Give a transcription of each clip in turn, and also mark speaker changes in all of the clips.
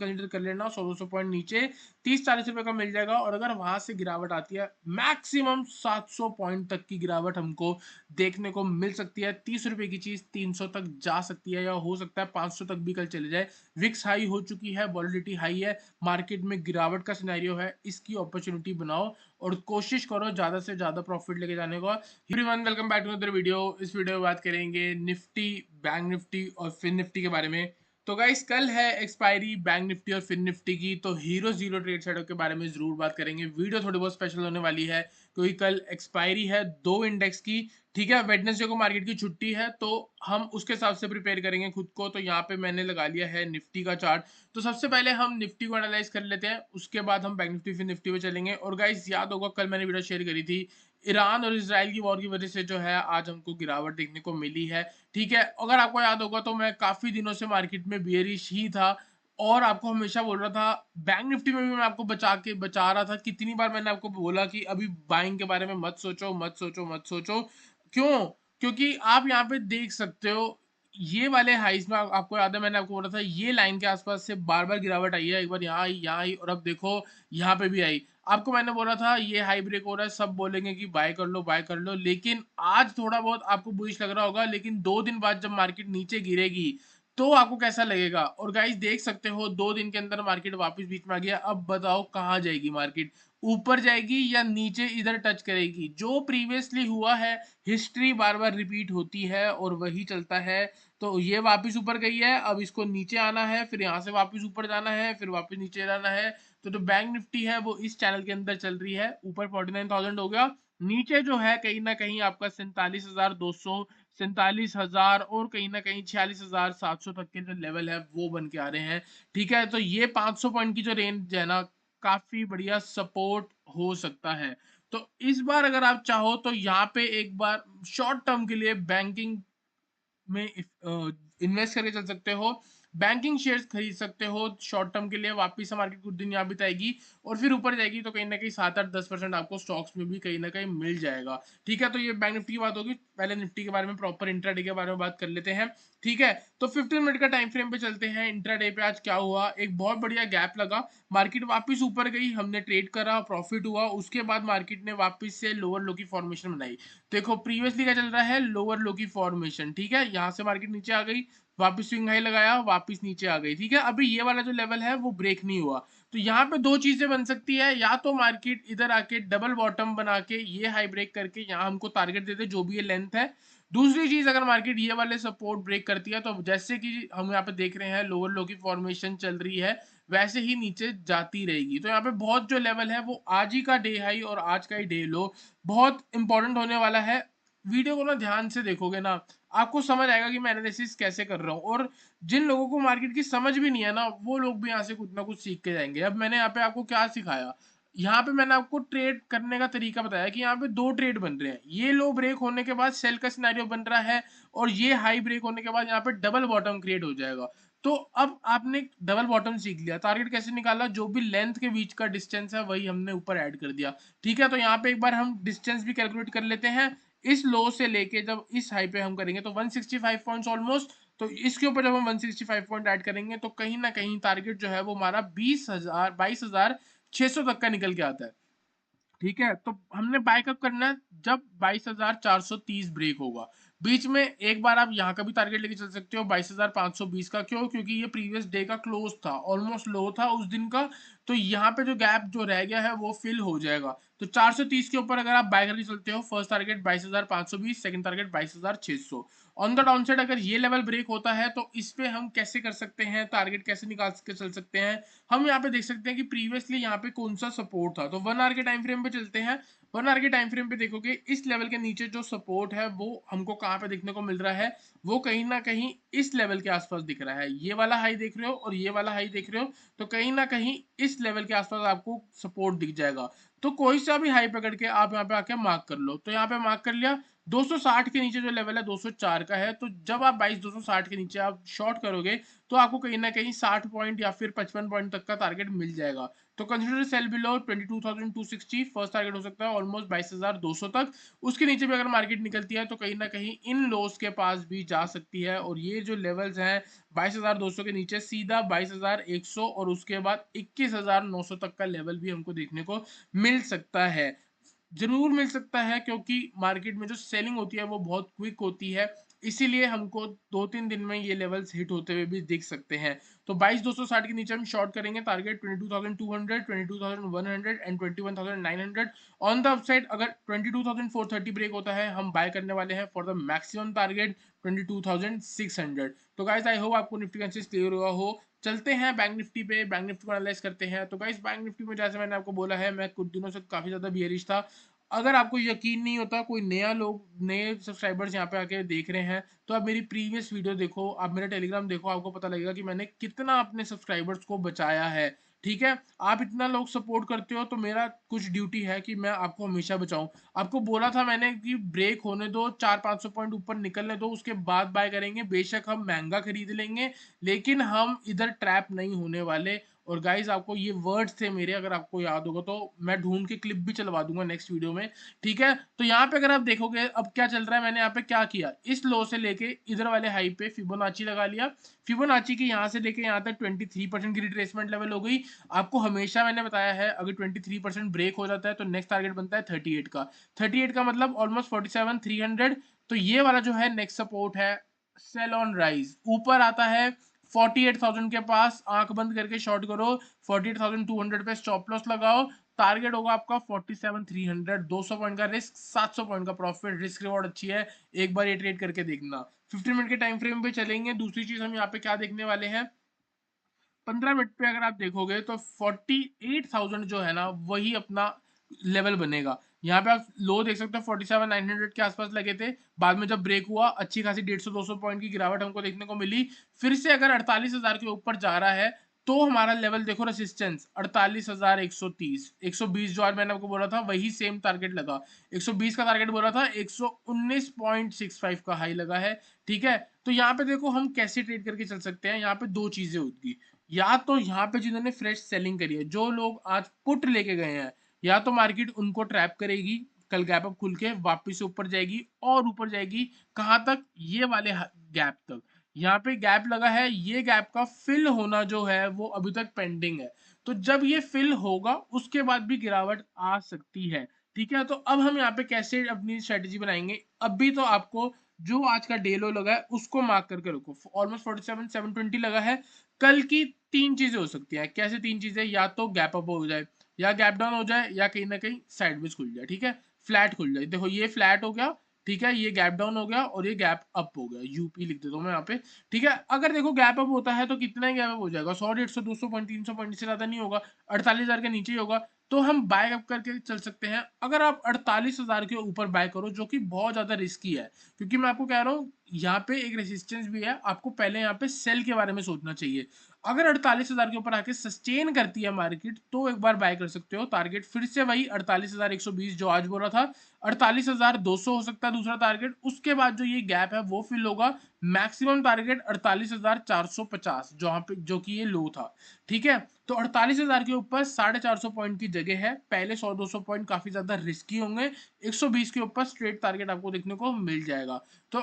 Speaker 1: Consider कर लेना, 100-200 point नीचे 30-40 रुपए का मिल जाएगा। और अगर वहां से गिरावट आती है, मैक्सिमम 700 पॉइंट तक की गिरावट हमको देखने को मिल सकती है। 30 रुपए की चीज 300 तक जा सकती है, या हो सकता है 500 तक भी कल चले जाए। विक्स हाई हो चुकी है, वॉलिडिटी हाई है, मार्केट में गिरावट का सिनेरियो है, इसकी अपॉर्चुनिटी बनाओ और कोशिश करो ज्यादा से ज्यादा प्रॉफिट लेके जाने का। Everyone, welcome back to other video. इस वीडियो में बात करेंगे निफ्टी, बैंक निफ्टी और फिन निफ्टी के बारे में। तो गाइस, कल है एक्सपायरी बैंक निफ्टी और फिन निफ्टी की, तो हीरो जीरो ट्रेड सेटअप के बारे में जरूर बात करेंगे। वीडियो थोड़ी बहुत स्पेशल होने वाली है क्योंकि कल एक्सपायरी है दो इंडेक्स की। ठीक है, वेडनेसडे को मार्केट की छुट्टी है, तो हम उसके हिसाब से प्रिपेयर करेंगे खुद को। तो यहाँ पे मैंने लगा लिया है निफ्टी का चार्ट। तो सबसे पहले हम निफ्टी को एनालाइज कर लेते हैं, उसके बाद हम बैंक निफ्टी फिर निफ्टी पे चलेंगे। और गाइस, याद होगा कल मैंने वीडियो शेयर करी थी, ईरान और इसराइल की वॉर की वजह से जो है आज हमको गिरावट देखने को मिली है। ठीक है, अगर आपको याद होगा तो मैं काफी दिनों से मार्केट में बियरिश ही था और आपको हमेशा बोल रहा था। बैंक निफ्टी में भी मैं आपको बचा रहा था। कितनी बार मैंने आपको बोला कि अभी बाइंग के बारे में मत सोचो, मत सोचो, मत सोचो। क्यों? क्योंकि आप यहाँ पे देख सकते हो, ये वाले हाइस में आपको याद है मैंने आपको बोला था ये लाइन के आसपास से बार बार गिरावट आई है। एक बार यहाँ आई, यहाँ आई, और अब देखो यहाँ पे भी आई। आपको मैंने बोला था ये हाई ब्रेक हो रहा है, सब बोलेंगे कि बाय कर लो, बाय कर लो। लेकिन आज थोड़ा बहुत आपको बुलिश लग रहा होगा, लेकिन 2 दिन बाद जब मार्केट नीचे गिरेगी तो आपको कैसा लगेगा। और गाइस, देख सकते हो 2 दिन के अंदर मार्केट वापस बीच में आ गया। अब बताओ कहाँ जाएगी मार्केट, ऊपर जाएगी या नीचे इधर टच करेगी? जो प्रीवियसली हुआ है, हिस्ट्री बार बार रिपीट होती है और वही चलता है। तो ये वापस ऊपर गई है, अब इसको नीचे आना है, फिर यहाँ से वापस ऊपर जाना है, फिर वापस नीचे जाना है। तो जो बैंक निफ्टी है वो इस चैनल के अंदर चल रही है। ऊपर 49,000 हो गया, नीचे जो है कहीं ना कहीं आपका 47,200, 47,000 और कहीं ना कहीं 46,700 तक के जो लेवल है वो बन के आ रहे हैं। ठीक है, तो ये 500 पॉइंट की जो रेंज है ना, काफी बढ़िया सपोर्ट हो सकता है। तो इस बार अगर आप चाहो तो यहाँ पे एक बार शॉर्ट टर्म के लिए बैंकिंग में इन्वेस्ट करके चल सकते हो। बैंकिंग शेयर्स खरीद सकते हो शॉर्ट टर्म के लिए। वापिस से मार्केट कुछ दिन यहाँ बिताएगी और फिर ऊपर जाएगी, तो कहीं ना कहीं 7-8-10% आपको स्टॉक्स में भी कहीं ना कहीं मिल जाएगा। ठीक है, तो ये बैंक निफ्टी की बात होगी। पहले निफ्टी के बारे में, प्रॉपर इंट्राडे के बारे में बात कर लेते हैं। ठीक है, तो 15 मिनट का टाइम फ्रेम पे चलते हैं। इंट्राडे पे आज क्या हुआ, एक बहुत बढ़िया गैप लगा, मार्केट वापस ऊपर गई, हमने ट्रेड करा, प्रॉफिट हुआ। उसके बाद मार्केट ने वापस से लोअर लो की फॉर्मेशन बनाई। देखो प्रीवियसली क्या चल रहा है, लोअर लो की फॉर्मेशन। ठीक है, यहाँ से मार्केट नीचे आ गई, वापस स्विंग हाई लगाया, वापस नीचे आ गई। ठीक है, अभी ये वाला जो लेवल है वो ब्रेक नहीं हुआ। तो यहाँ पे दो चीजें बन सकती है, या तो मार्केट इधर आके डबल बॉटम बना के ये हाई ब्रेक करके यहाँ हमको टारगेट दे दे जो भी ये लेंथ है। दूसरी चीज, अगर मार्केट ये वाले सपोर्ट ब्रेक करती है, तो जैसे कि हम यहाँ पे देख रहे हैं लोअर लो की फॉर्मेशन चल रही है, वैसे ही नीचे जाती रहेगी। तो यहाँ पे बहुत जो लेवल है वो आज ही का डे हाई और आज का ही डे लो बहुत इंपॉर्टेंट होने वाला है। वीडियो को ना ध्यान से देखोगे ना, आपको समझ आएगा कि मैं एनालिसिस कैसे कर रहा हूँ। और जिन लोगों को मार्केट की समझ भी नहीं है ना, वो लोग भी यहाँ से कुछ ना कुछ सीख के जाएंगे। अब मैंने यहाँ पे आपको क्या सिखाया, यहाँ पे मैंने आपको ट्रेड करने का तरीका बताया कि यहाँ पे दो ट्रेड बन रहे हैं। ये लो ब्रेक होने के बाद सेल का सिनेरियो बन रहा है, और ये हाई ब्रेक होने के बाद यहाँ पे डबल बॉटम क्रिएट हो जाएगा। तो अब आपने डबल बॉटम सीख लिया, टारगेट कैसे निकाला, जो भी लेंथ के बीच का डिस्टेंस है वही हमने ऊपर ऐड कर दिया। ठीक है, तो यहाँ पे एक बार हम डिस्टेंस भी कैलकुलेट कर लेते हैं। इस लो से लेके जब इस हाई पे हम करेंगे तो 165 पॉइंट्स ऑलमोस्ट। तो इसके ऊपर जब हम 165 पॉइंट ऐड करेंगे तो कहीं ना कहीं टारगेट जो है वो हमारा 22,600 तक का निकल के आता है। ठीक है, तो हमने बाय कब करना है, जब 22,430 ब्रेक होगा। बीच में एक बार आप यहाँ का भी टारगेट लेके चल सकते हो 22,520 का। क्यों? क्योंकि ये प्रीवियस डे का क्लोज था, ऑलमोस्ट लो था उस दिन का। तो यहाँ पे जो गैप जो रह गया है वो फिल हो जाएगा। तो 430 के ऊपर अगर आप बाय करके चलते हो, first target 22,520, second target 22,600। On the down side अगर ये लेवल ब्रेक होता है तो इस पे हम कैसे कर सकते हैं, टारगेट कैसे निकाल के चल सकते हैं। हम यहाँ पे देख सकते हैं कि प्रीवियसली यहाँ पे कौन सा सपोर्ट था। तो 1 आवर के टाइम फ्रेम पे चलते हैं। 1 आवर के टाइम फ्रेम पे देखोगे इस लेवल के नीचे जो सपोर्ट है वो हमको कहाँ पे देखने को मिल रहा है, वो कहीं ना कहीं इस लेवल के आसपास दिख रहा है। ये वाला हाई देख रहे हो और ये वाला हाई देख रहे हो, तो कहीं ना कहीं इस लेवल के आसपास आपको सपोर्ट दिख जाएगा। तो कोई सा भी हाई पकड़ के आप यहाँ पे आके मार्क कर लो। तो यहाँ पे मार्क कर लिया, 260 के नीचे जो लेवल है 204 का है। तो जब आप 22,260 के नीचे आप शॉर्ट करोगे तो आपको कहीं ना कहीं 60 पॉइंट या फिर 55 पॉइंट तक का टारगेट मिल जाएगा। तो consider cell below 22,260, first target हो सकता है ऑलमोस्ट 22,200 तक। उसके नीचे भी अगर मार्केट निकलती है तो कहीं ना कहीं इन लोस के पास भी जा सकती है, और ये जो लेवल्स हैं 22,200 के नीचे सीधा 22,100 और उसके बाद 21,900 तक का लेवल भी हमको देखने को मिल सकता है। ज़रूर मिल सकता है, क्योंकि मार्केट में जो सेलिंग होती है वो बहुत क्विक होती है, इसीलिए हमको 2-3 दिन में ये लेवल्स हिट होते हुए भी दिख सकते हैं। तो 22,260 के नीचे हम शॉर्ट करेंगे, target 22,200, 22,100 and 21,900। On the upside अगर 22,430 ब्रेक होता है, हम बाय करने वाले हैं फॉर द मैक्सिमम टारगेट 22,600। तो गाइस आई होप आपको निफ्टी का क्लियर हुआ हो। चलते हैं बैंक निफ्टी पे, बैंक निफ्टी को एनालाइज करते हैं। तो गाइस बैंक निफ्टी में जैसे मैंने आपको बोला है, मैं कुछ दिनों से काफी ज्यादा बियरिश था। अगर आपको यकीन नहीं होता, कोई नए सब्सक्राइबर्स यहाँ पे आके देख रहे हैं, तो आप मेरी प्रीवियस वीडियो देखो, आप मेरा टेलीग्राम देखो, आपको पता लगेगा कि मैंने कितना अपने सब्सक्राइबर्स को बचाया है। ठीक है, आप इतना लोग सपोर्ट करते हो तो मेरा कुछ ड्यूटी है कि मैं आपको हमेशा बचाऊं। आपको बोला था मैंने कि ब्रेक होने दो, 400-500 पॉइंट ऊपर निकलने दो, उसके बाद बाय करेंगे। बेशक हम महंगा खरीद लेंगे, लेकिन हम इधर ट्रैप नहीं होने वाले। और गाइस आपको ये वर्ड्स थे मेरे, अगर आपको याद होगा तो मैं ढूंढ के क्लिप भी चलवा दूंगा नेक्स्ट वीडियो में। ठीक है, तो यहाँ पे अगर आप देखोगे अब क्या चल रहा है, मैंने यहाँ पे क्या किया, इस लो से लेके इधर वाले हाई पे फिबोनाची लगा लिया। फिबोनाची की यहाँ से लेके यहाँ तक 23% की रिट्रेसमेंट लेवल हो गई। आपको हमेशा मैंने बताया है, अगर 23% ब्रेक हो जाता है तो नेक्स्ट टारगेट बनता है 38 का। 38 का मतलब ऑलमोस्ट 47,300। तो ये वाला जो है नेक्स्ट सपोर्ट है, सेल ऑन राइज ऊपर आता है 48,000 के पास, आंख बंद करके शॉर्ट करो, 48,200 पे स्टॉप लॉस लगाओ। टारगेट होगा आपका 47,300, 200 पॉइंट का रिस्क, 700 पॉइंट का प्रॉफिट, रिस्क रिवॉर्ड अच्छी है। एक बार ये ट्रेड करके देखना। 15 मिनट के टाइम फ्रेम पे चलेंगे। दूसरी चीज हम यहाँ पे क्या देखने वाले हैं, 15 मिनट पे अगर आप देखोगे तो 48,000 जो है ना वही अपना लेवल बनेगा। यहाँ पे आप लो देख सकते हो 47,900 के आसपास लगे थे, बाद में जब ब्रेक हुआ अच्छी खासी 150-200 पॉइंट की गिरावट हमको देखने को मिली। फिर से अगर 48,000 के ऊपर जा रहा है तो हमारा लेवल देखो, रेसिस्टेंस 48,130, 120 जो आज मैंने आपको बोला था वही सेम टारगेट लगा। 120 का टारगेट बोला था, 119.65 का हाई लगा है। ठीक है, तो यहाँ पे देखो हम कैसे ट्रेड करके चल सकते हैं। यहाँ पे दो चीजें होगी, या तो यहाँ पे जिन्होंने फ्रेश सेलिंग करी है, जो लोग आज पुट लेके गए हैं, या तो मार्केट उनको ट्रैप करेगी, कल गैप अप खुल के वापस से ऊपर जाएगी, और ऊपर जाएगी कहाँ तक, ये वाले गैप तक। यहाँ पे गैप लगा है, ये गैप का फिल होना जो है वो अभी तक पेंडिंग है। तो जब ये फिल होगा उसके बाद भी गिरावट आ सकती है। ठीक है, तो अब हम यहाँ पे कैसे अपनी स्ट्रेटेजी बनाएंगे। अभी तो आपको जो आज का डे लो लगा है उसको मार्क करके रखो, ऑलमोस्ट 47,720 लगा है। कल की तीन चीजें हो सकती हैं। कैसे तीन चीजें, या तो गैप अप हो जाए, या गैप डाउन हो जाए, या कहीं ना कहीं साइडवेज खुल जाए। ठीक है, फ्लैट खुल जाए, देखो ये फ्लैट हो गया। ठीक है, ये गैप डाउन हो गया और ये गैप अप हो गया, यूपी लिख देता हूँ मैं यहाँ पे। ठीक है, अगर देखो गैप अप होता है तो कितना ही गैप अप हो जाएगा, 100, 150, 200 पॉइंट, 300 पॉइंट से ज्यादा नहीं होगा, 48,000 के नीचे ही होगा। तो हम बाय अप करके चल सकते हैं। अगर आप 48,000 के ऊपर बाय करो, जो कि बहुत ज्यादा रिस्की है, क्योंकि मैं आपको कह रहा हूँ यहाँ पे एक रेसिस्टेंस भी है, आपको पहले यहाँ पे सेल के बारे में सोचना चाहिए। अगर 48,000 के ऊपर आके सस्टेन करती है मार्केट तो एक बार बाय कर सकते हो। टारगेट फिर से वही 48,120 जो आज बोला था, 48,200 हो सकता है दूसरा टारगेट। उसके बाद जो ये गैप है वो फिल होगा, मैक्सिमम टारगेट 48,450 जहां पे जो कि ये लो था। ठीक है, तो 48,000 के ऊपर 450 पॉइंट की जगह है, पहले 100-200 पॉइंट काफी ज्यादा रिस्की होंगे, 120 के ऊपर स्ट्रेट टारगेट आपको देखने को मिल जाएगा। तो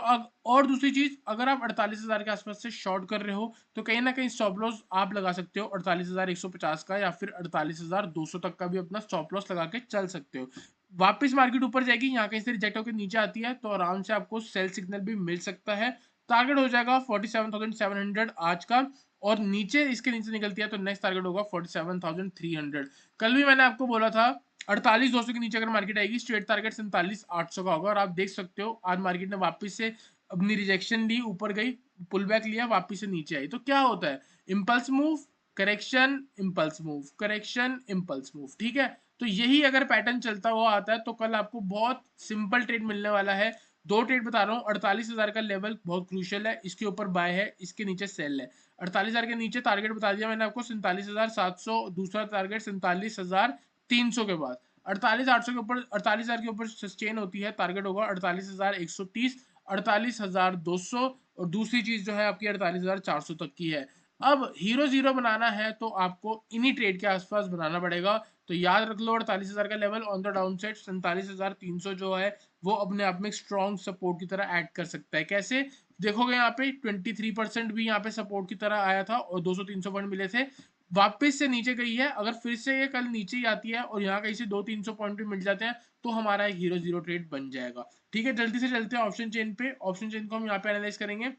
Speaker 1: और दूसरी चीज, अगर आप 48,000 के आसपास से शॉर्ट कर रहे हो तो कहीं ना कहीं स्टॉप लॉस आप लगा सकते हो 48,150 का, या फिर 48,200 तक का भी अपना स्टॉप लॉस लगा के चल सकते हो। वापस मार्केट ऊपर जाएगी, यहाँ कहीं से रिजेक्ट होकर नीचे आती है तो आराम से आपको सेल सिग्नल भी मिल सकता है। टारगेट हो जाएगा 47,700 आज का, और नीचे इसके नीचे निकलती है तो नेक्स्ट टारगेट होगा 47,300। कल भी मैंने आपको बोला था 48,200 के नीचे अगर मार्केट आएगी स्ट्रेट टारगेट 47,800 का होगा, और आप देख सकते हो आज मार्केट ने वापस से अपनी रिजेक्शन ली, ऊपर गई, पुल बैक लिया, वापस से नीचे आई। तो क्या होता है, impulse move, correction, impulse move, correction, impulse move. ठीक है, तो यही अगर पैटर्न चलता हुआ आता है तो कल आपको बहुत सिंपल ट्रेड मिलने वाला है। दो ट्रेड बता रहा हूँ, 48,000 का लेवल बहुत क्रूशियल है, इसके ऊपर बाय है, इसके नीचे सेल है। 48,000 के नीचे टारगेट बता दिया मैंने आपको 47,700, दूसरा टारगेट 47,300 के बाद। 48,800 के ऊपर, 48,000 के ऊपर सस्टेन होती है, टारगेट होगा 48,130, 48,200, और दूसरी चीज जो है आपकी 48,400 तक की है। अब हीरो जीरो बनाना है तो आपको इन्हीं ट्रेड के आसपास बनाना पड़ेगा। तो याद रख लो 48,000 का level on the down side 47,300 जो है वो अपने आप में स्ट्रॉन्ग सपोर्ट की तरह ऐड कर सकता है। कैसे देखोगे यहाँ पे 23% भी यहाँ पे सपोर्ट की तरह आया था और 200-300 पॉइंट मिले थे। वापस से नीचे गई है, अगर फिर से ये कल नीचे ही आती है और यहाँ कहीं से 200-300 पॉइंट भी मिल जाते हैं तो हमारा एक हीरो जीरो ट्रेड बन जाएगा। ठीक है, जल्दी से चलते हैं ऑप्शन चेन पे। ऑप्शन चेन को हम यहाँ पे एनालाइज करेंगे।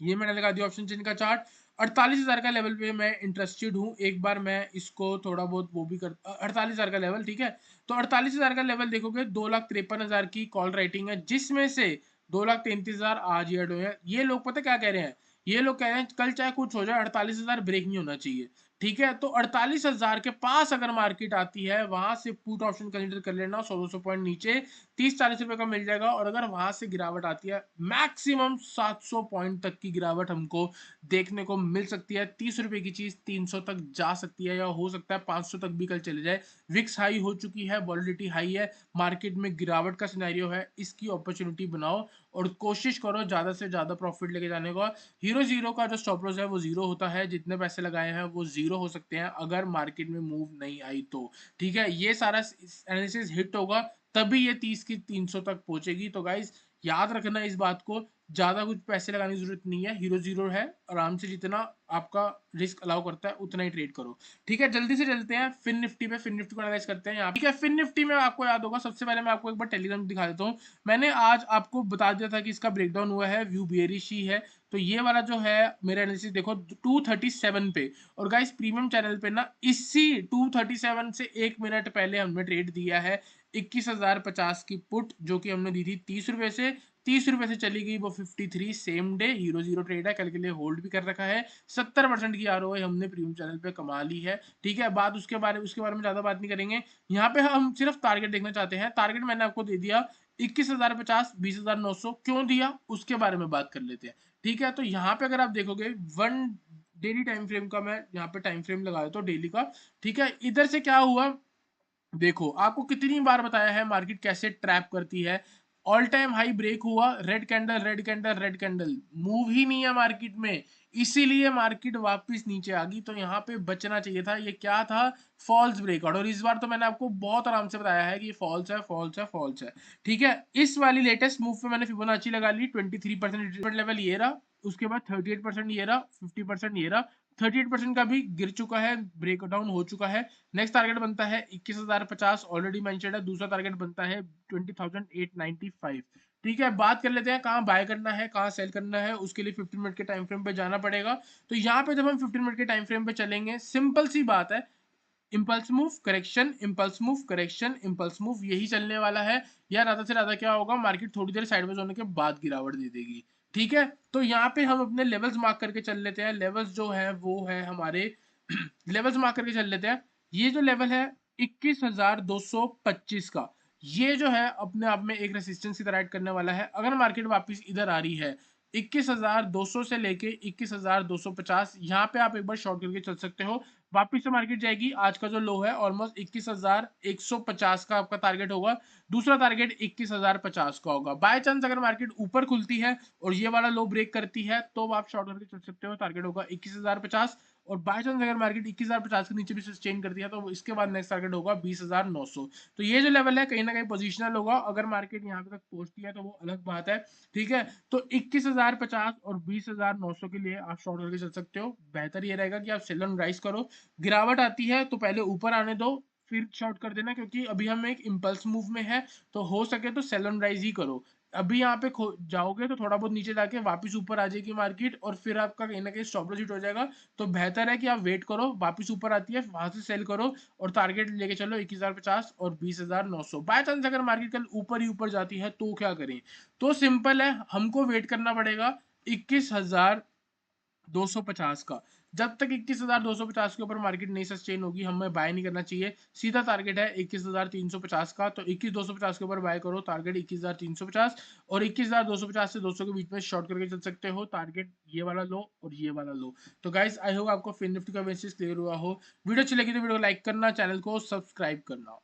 Speaker 1: ये मैंने लगा दिया ऑप्शन चेन का चार्ट। 48,000 का लेवल पे मैं इंटरेस्टेड हूँ, एक बार मैं इसको थोड़ा बहुत वो भी कर 48,000 का लेवल। ठीक है, तो 48,000 का लेवल देखोगे 2,53,000 की कॉल राइटिंग है, जिसमें से 2,33,000 आज एड हुए हैं। ये लोग पता क्या कह रहे हैं, ये लोग कह रहे हैं कल चाहे कुछ हो जाए 48,000 ब्रेक नहीं होना चाहिए। ठीक है, तो 48,000 के पास अगर मार्केट आती है वहां से पुट ऑप्शन कंसीडर कर लेना। 100-200 पॉइंट नीचे 30-40 रुपए का मिल जाएगा, और अगर वहां से गिरावट आती है मैक्सिमम 700 पॉइंट तक की गिरावट हमको देखने को मिल सकती है। 30 रुपए की चीज 300 तक जा सकती है, या हो सकता है 500 तक भी कल चले जाए। विक्स हाई हो चुकी है, वॉलिडिटी हाई है, मार्केट में गिरावट का सिनेरियो है, इसकी अपॉर्चुनिटी बनाओ और कोशिश करो ज्यादा से ज्यादा प्रॉफिट लेके जाने का। हीरो जीरो का जो स्टॉप लॉस है वो जीरो होता है, जितने पैसे लगाए हैं वो जीरो हो सकते हैं अगर मार्केट में मूव नहीं आई तो। ठीक है, ये सारा एनालिसिस हिट होगा तभी ये 30 की 300 तक पहुंचेगी। तो गाइज याद रखना इस बात को, ज्यादा कुछ पैसे लगाने की जरूरत नहीं है, हीरो जीरो है, आराम से जितना आपका रिस्क अलाउ करता है उतना ही ट्रेड करो। ठीक है, जल्दी से चलते हैं फिन निफ्टी पे। फिन निफ्टी को एनालाइज करते हैं यहाँ। ठीक है, फिन निफ्टी में आपको याद होगा, सबसे पहले मैं आपको एक बार टेलीग्राम दिखा देता हूँ। मैंने आज आपको बता दिया था कि इसका ब्रेकडाउन हुआ है, व्यू बेयरिश ही है। तो ये वाला जो है मेरा एनालिसिस देखो 237 पे, और गाइस प्रीमियम चैनल पे ना इसी 237 से 1 मिनट पहले हमने ट्रेड दिया है 21,050 की पुट, जो कि हमने दी थी 30 रुपए से। 30 रुपए से चली गई वो 53 same day. Hero zero trade है, कल के लिए होल्ड भी कर रखा है। 70% की आरओआई हमने प्रीमियम चैनल पे कमा ली है। ठीक है, बात उसके बारे में ज्यादा बात नहीं करेंगे। यहाँ पे हम सिर्फ टारगेट देखना चाहते हैं। टारगेट मैंने आपको दे दिया 21,050, 20,900 क्यों दिया उसके बारे में बात कर लेते हैं। ठीक है, तो यहाँ पे अगर आप देखोगे वन डेली टाइम फ्रेम का, मैं यहाँ पे टाइम फ्रेम लगा देता हूँ डेली का। ठीक है, इधर से क्या हुआ देखो, आपको कितनी बार बताया है मार्केट कैसे ट्रैप करती है। ऑल टाइम हाई ब्रेक हुआ, red candle red candle red candle, move ही नहीं है मार्केट में, इसीलिए मार्केट वापस नीचे आ गई। तो यहाँ पे बचना चाहिए था। ये क्या था, फॉल्स ब्रेकआउट। और इस बार तो मैंने आपको बहुत आराम से बताया है कि ये फॉल्स है फॉल्स है फॉल्स है। ठीक है, इस वाली लेटेस्ट मूव पे मैंने फिबोनाची लगा ली 23% लेवल ये रहा, उसके बाद 38% ये रहा, 50% ये रहा, 38% का भी गिर चुका है, ब्रेकडाउन हो चुका है। नेक्स्ट टारगेट बनता है 21,050, ऑलरेडी मेंशन्ड है। दूसरा टारगेट बनता है 20,895। ठीक है, बात कर लेते हैं कहाँ बाय करना है कहाँ सेल करना है। उसके लिए 15 मिनट के टाइम फ्रेम पे जाना पड़ेगा। तो यहाँ पे जब हम 15 मिनट के टाइम फ्रेम पे चलेंगे, सिंपल सी बात है, impulse move correction, impulse move correction, impulse move, यही चलने वाला है। या ज्यादा से ज्यादा क्या होगा, मार्केट थोड़ी देर साइडवेज होने के बाद गिरावट दे देगी। ठीक है, तो यहाँ पे हम अपने लेवल्स मार्क करके चल लेते हैं। लेवल्स जो है वो है हमारे लेवल्स मार्क करके चल लेते हैं। ये जो लेवल है 21,225 का, ये जो है अपने आप में एक रेसिस्टेंस की तरह ऐड करने वाला है। अगर मार्केट वापस इधर आ रही है 21,200 से लेके 21,250, यहाँ पे आप एक बार शॉर्ट करके चल सकते हो। वापिस से मार्केट जाएगी, आज का जो लो है ऑलमोस्ट 21,150 का आपका टारगेट होगा। दूसरा टारगेट 21,050 का होगा। बाय चांस अगर मार्केट ऊपर खुलती है और ये वाला लो ब्रेक करती है तो आप शॉर्ट करके चल सकते हो, टारगेट होगा 21,050। और बाय चांस अगर मार्केट 21,050 के नीचे भी सस्टेन करती है तो इसके बाद नेक्स्ट टारगेट होगा 20,900। तो ये जो लेवल है कहीं ना कहीं पोजिशनल होगा, अगर मार्केट यहाँ पे तक पहुंचती है तो वो अलग बात है। ठीक है, तो 21,050 और 20,900 के लिए आप शॉर्ट करके चल सकते हो। बेहतर ये रहेगा कि आप सेल ऑन राइज करो, गिरावट आती है तो पहले ऊपर आने दो फिर शॉर्ट कर देना, क्योंकि अभी हम एक इम्पल्स मूव में है। तो हो सके तो सेल ऑन राइज ही करो। अभी यहाँ पे जाओगे तो थोड़ा बहुत नीचे जाके वापस ऊपर आ जाएगी मार्केट और फिर आपका कहीं ना कहीं स्टॉप लॉस हिट हो जाएगा। तो बेहतर है कि आप वेट करो, वापस ऊपर आती है वहां से सेल करो और टारगेट लेके चलो 21,050 और 20,900। बाय चांस अगर मार्केट कल ऊपर ही ऊपर जाती है तो क्या करें, तो सिंपल है, हमको वेट करना पड़ेगा 21,250 का। जब तक 21,250 के ऊपर मार्केट नहीं सस्टेन होगी हमें बाय नहीं करना चाहिए। सीधा टारगेट है 21,350 का, तो 21,250 के ऊपर बाय करो, टारगेट 21,350। और 21,250 से 200 के बीच में शॉर्ट करके चल सकते हो, टारगेट ये वाला लो और ये वाला लो। तो गाइस आई होप आपको फिन निफ्टी का बेसिस क्लियर हुआ हो। वीडियो अच्छी लगी तो वीडियो को लाइक करना, चैनल को सब्सक्राइब करना।